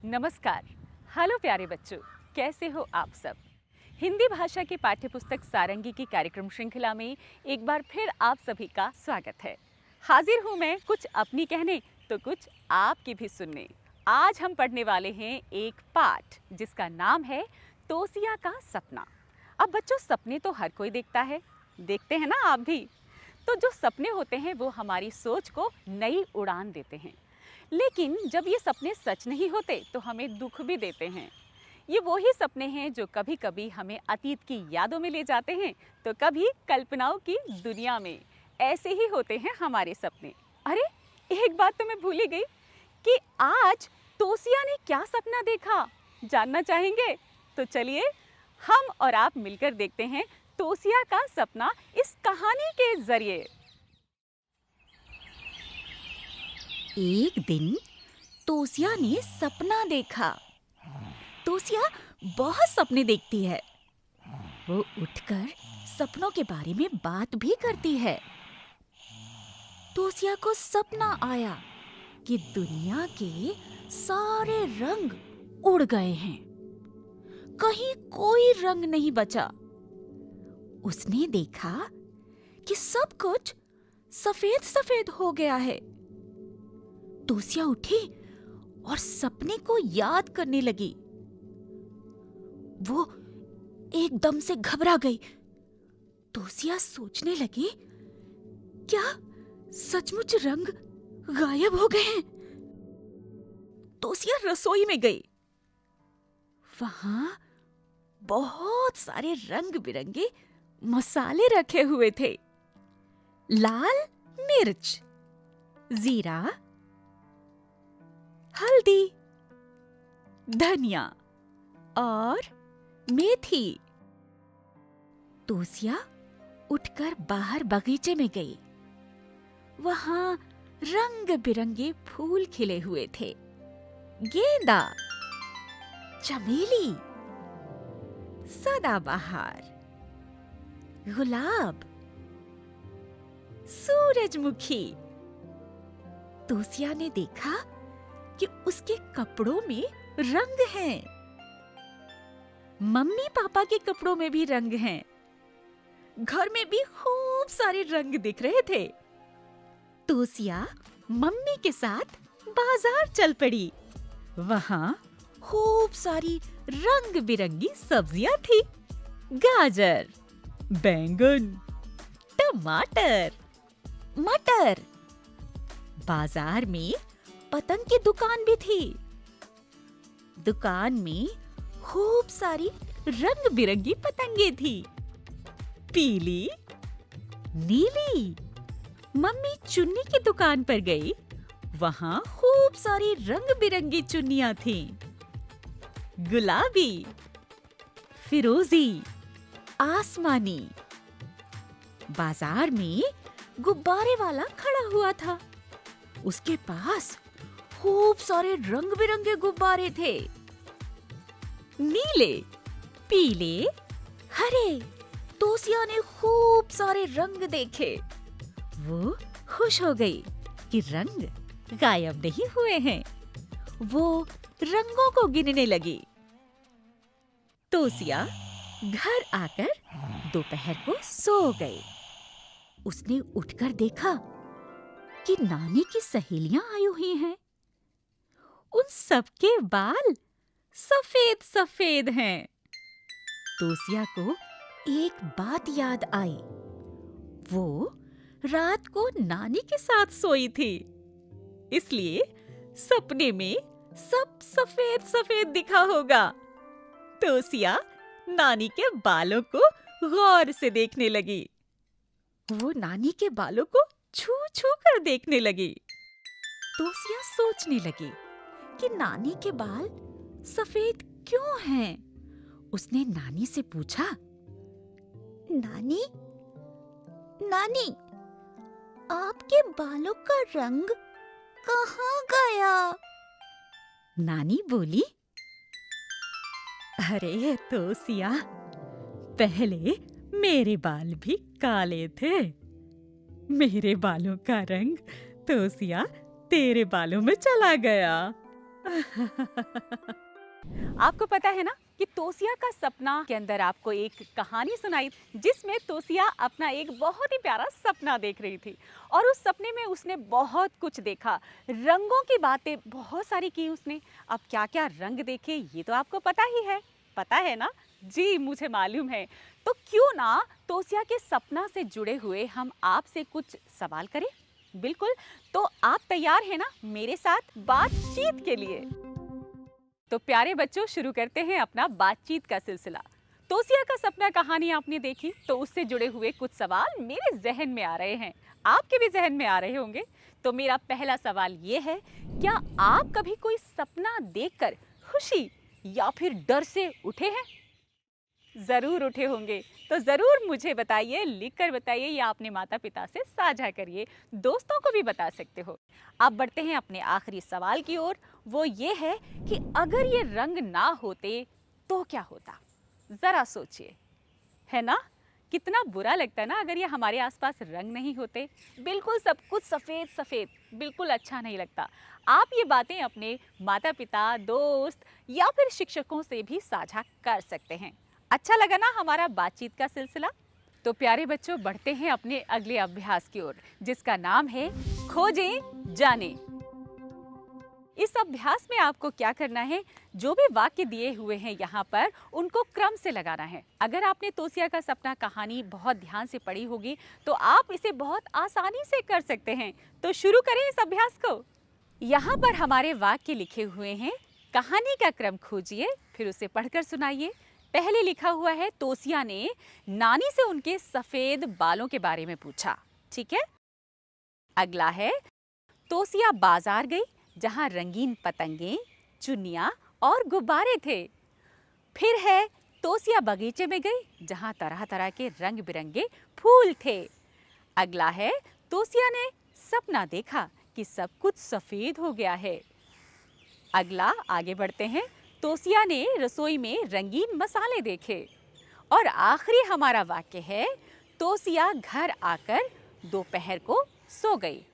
नमस्कार। हेलो प्यारे बच्चों, कैसे हो आप सब। हिंदी भाषा की पाठ्यपुस्तक सारंगी की कार्यक्रम श्रृंखला में एक बार फिर आप सभी का स्वागत है। हाजिर हूँ मैं कुछ अपनी कहने तो कुछ आपकी भी सुनने। आज हम पढ़ने वाले हैं एक पाठ जिसका नाम है तोसिया का सपना। अब बच्चों, सपने तो हर कोई देखता है, देखते हैं ना आप भी। तो जो सपने होते हैं वो हमारी सोच को नई उड़ान देते हैं, लेकिन जब ये सपने सच नहीं होते तो हमें दुख भी देते हैं। ये वही सपने हैं जो कभी कभी हमें अतीत की यादों में ले जाते हैं तो कभी कल्पनाओं की दुनिया में। ऐसे ही होते हैं हमारे सपने। अरे, एक बात तो मैं भूल ही गई कि आज तोसिया ने क्या सपना देखा। जानना चाहेंगे? तो चलिए हम और आप मिलकर देखते हैं तोसिया का सपना इस कहानी के जरिए। एक दिन तोसिया ने सपना देखा। तोसिया बहुत सपने देखती है। वो उठकर सपनों के बारे में बात भी करती है। तोसिया को सपना आया कि दुनिया के सारे रंग उड़ गए हैं, कहीं कोई रंग नहीं बचा। उसने देखा कि सब कुछ सफेद सफेद हो गया है। तोसिया उठी और सपने को याद करने लगी। वो एकदम से घबरा गई। तोसिया सोचने लगी, क्या सचमुच रंग गायब हो गए हैं? तोसिया रसोई में गई। वहां बहुत सारे रंग बिरंगे मसाले रखे हुए थे। लाल मिर्च, जीरा, हल्दी, धनिया और मेथी। तोसिया उठकर बाहर बगीचे में गई। वहां रंग बिरंगे फूल खिले हुए थे। गेंदा, चमेली, सदाबहार, गुलाब, सूरजमुखी। तोसिया ने देखा कि उसके कपड़ों में रंग हैं। मम्मी पापा के कपड़ों में भी रंग हैं। घर में भी खूब सारे रंग दिख रहे थे। तोसिया मम्मी के साथ बाजार चल पड़ी। वहां खूब सारी रंग बिरंगी सब्जियां थी। गाजर, बैंगन, टमाटर, मटर। बाजार में पतंग की दुकान भी थी। दुकान में खूब सारी रंग बिरंगी पतंगे थी, पीली, नीली। मम्मी चुन्नी की दुकान पर गई। वहां खूब सारी रंग बिरंगी चुन्नियां थीं, गुलाबी, फिरोजी, आसमानी। बाजार में गुब्बारे वाला खड़ा हुआ था। उसके पास खूब सारे रंग बिरंगे गुब्बारे थे, नीले, पीले, हरे। तोसिया ने खूब सारे रंग देखे। वो खुश हो गई कि रंग गायब नहीं हुए हैं। वो रंगों को गिनने लगी। तोसिया घर आकर दोपहर को सो गई। उसने उठकर देखा कि नानी की सहेलियां आई हुई हैं। उन सबके बाल सफेद सफेद हैं। तोसिया को एक बात याद आई। वो रात को नानी के साथ सोई थी, इसलिए सपने में सब सफेद सफेद दिखा होगा। तोसिया नानी के बालों को गौर से देखने लगी। वो नानी के बालों को छू छू कर देखने लगी। तोसिया सोचने लगी कि नानी के बाल सफेद क्यों हैं? उसने नानी से पूछा, नानी, नानी, आपके बालों का रंग कहाँ गया? नानी बोली, अरे तोसिया, पहले मेरे बाल भी काले थे। मेरे बालों का रंग तोसिया तेरे बालों में चला गया। आपको पता है ना कि तोसिया का सपना के अंदर आपको एक कहानी सुनाई जिसमें तोसिया अपना एक बहुत ही प्यारा सपना देख रही थी और उस सपने में उसने बहुत कुछ देखा। रंगों की बातें बहुत सारी की उसने। अब क्या क्या रंग देखे ये तो आपको पता है ना? जी मुझे मालूम है। तो क्यों ना तोसिया के सपना से जुड़े हुए हम आपसे कुछ सवाल करें? बिल्कुल। तो आप तैयार हैं ना मेरे साथ बातचीत के लिए? तो प्यारे बच्चों शुरू करते हैं अपना बातचीत का सिलसिला। तोसिया का सपना कहानी आपने देखी तो उससे जुड़े हुए कुछ सवाल मेरे जहन में आ रहे हैं, आपके भी जहन में आ रहे होंगे। तो मेरा पहला सवाल ये है, क्या आप कभी कोई सपना देखकर खुशी या फिर डर से उठे हैं? जरूर उठे होंगे। तो जरूर मुझे बताइए, लिख कर बताइए या अपने माता पिता से साझा करिए, दोस्तों को भी बता सकते हो। अब बढ़ते हैं अपने आखिरी सवाल की ओर। वो ये है कि अगर ये रंग ना होते तो क्या होता? जरा सोचिए, है ना? कितना बुरा लगता है ना अगर ये हमारे आसपास रंग नहीं होते। बिल्कुल सब कुछ सफ़ेद सफ़ेद, बिल्कुल अच्छा नहीं लगता। आप ये बातें अपने माता पिता, दोस्त या फिर शिक्षकों से भी साझा कर सकते हैं। अच्छा लगा ना हमारा बातचीत का सिलसिला? तो प्यारे बच्चों बढ़ते हैं अपने अगले अभ्यास की ओर जिसका नाम है खोजें जाने। इस अभ्यास में आपको क्या करना है, जो भी वाक्य दिए हुए हैं यहाँ पर उनको क्रम से लगाना है। अगर आपने तोसिया का सपना कहानी बहुत ध्यान से पढ़ी होगी तो आप इसे बहुत आसानी से कर सकते हैं। तो शुरू करें इस अभ्यास को। यहाँ पर हमारे वाक्य लिखे हुए हैं, कहानी का क्रम खोजिए फिर उसे पढ़कर सुनाइए। पहले लिखा हुआ है, तोसिया ने नानी से उनके सफेद बालों के बारे में पूछा। ठीक है। अगला है, तोसिया बाजार गई जहां रंगीन पतंगे, चुन्नियां और गुब्बारे थे। फिर है, तोसिया बगीचे में गई जहां तरह तरह के रंग बिरंगे फूल थे। अगला है, तोसिया ने सपना देखा कि सब कुछ सफेद हो गया है। अगला आगे बढ़ते हैं, तोसिया ने रसोई में रंगीन मसाले देखे। और आखिरी हमारा वाक्य है, तोसिया घर आकर दोपहर को सो गई।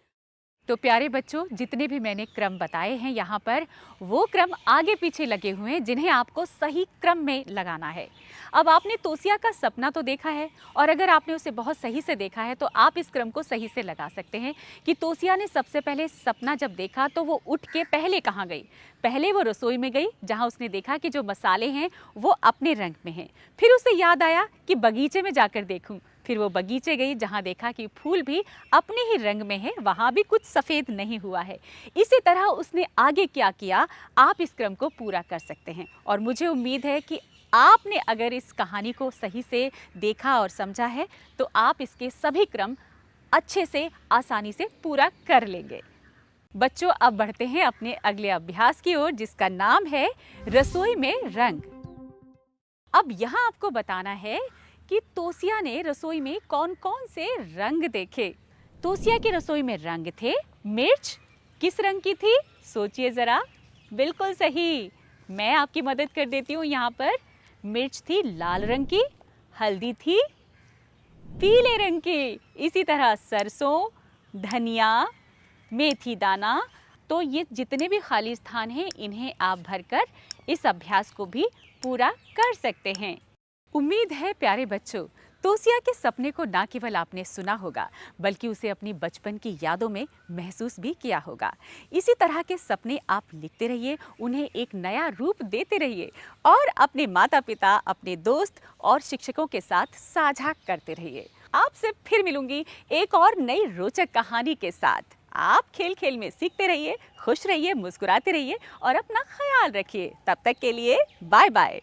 तो प्यारे बच्चों, जितने भी मैंने क्रम बताए हैं यहाँ पर, वो क्रम आगे पीछे लगे हुए हैं जिन्हें आपको सही क्रम में लगाना है। अब आपने तोसिया का सपना तो देखा है और अगर आपने उसे बहुत सही से देखा है तो आप इस क्रम को सही से लगा सकते हैं कि तोसिया ने सबसे पहले सपना जब देखा तो वो उठ के पहले कहाँ गई? पहले वो रसोई में गई जहाँ उसने देखा कि जो मसाले हैं वो अपने रंग में हैं। फिर उसे याद आया कि बगीचे में जाकर देखूं। फिर वो बगीचे गई जहाँ देखा कि फूल भी अपने ही रंग में है, वहाँ भी कुछ सफ़ेद नहीं हुआ है। इसी तरह उसने आगे क्या किया, आप इस क्रम को पूरा कर सकते हैं। और मुझे उम्मीद है कि आपने अगर इस कहानी को सही से देखा और समझा है तो आप इसके सभी क्रम अच्छे से आसानी से पूरा कर लेंगे। बच्चों अब बढ़ते हैं अपने अगले अभ्यास की ओर जिसका नाम है रसोई में रंग। अब यहाँ आपको बताना है कि तोसिया ने रसोई में कौन कौन से रंग देखे। तोसिया की रसोई में रंग थे। मिर्च किस रंग की थी? सोचिए जरा। बिल्कुल सही, मैं आपकी मदद कर देती हूँ यहाँ पर। मिर्च थी लाल रंग की, हल्दी थी पीले रंग की, इसी तरह सरसों, धनिया, मेथी दाना। तो ये जितने भी खाली स्थान हैं इन्हें आप भरकर इस अभ्यास को भी पूरा कर सकते हैं। उम्मीद है प्यारे बच्चों, तोसिया के सपने को ना केवल आपने सुना होगा बल्कि उसे अपनी बचपन की यादों में महसूस भी किया होगा। इसी तरह के सपने आप लिखते रहिए, उन्हें एक नया रूप देते रहिए और अपने माता पिता, अपने दोस्त और शिक्षकों के साथ साझा करते रहिए। आपसे फिर मिलूंगी एक और नई रोचक कहानी के साथ। आप खेल खेल में सीखते रहिए, खुश रहिए, मुस्कुराते रहिए और अपना ख्याल रखिए। तब तक के लिए बाय बाय।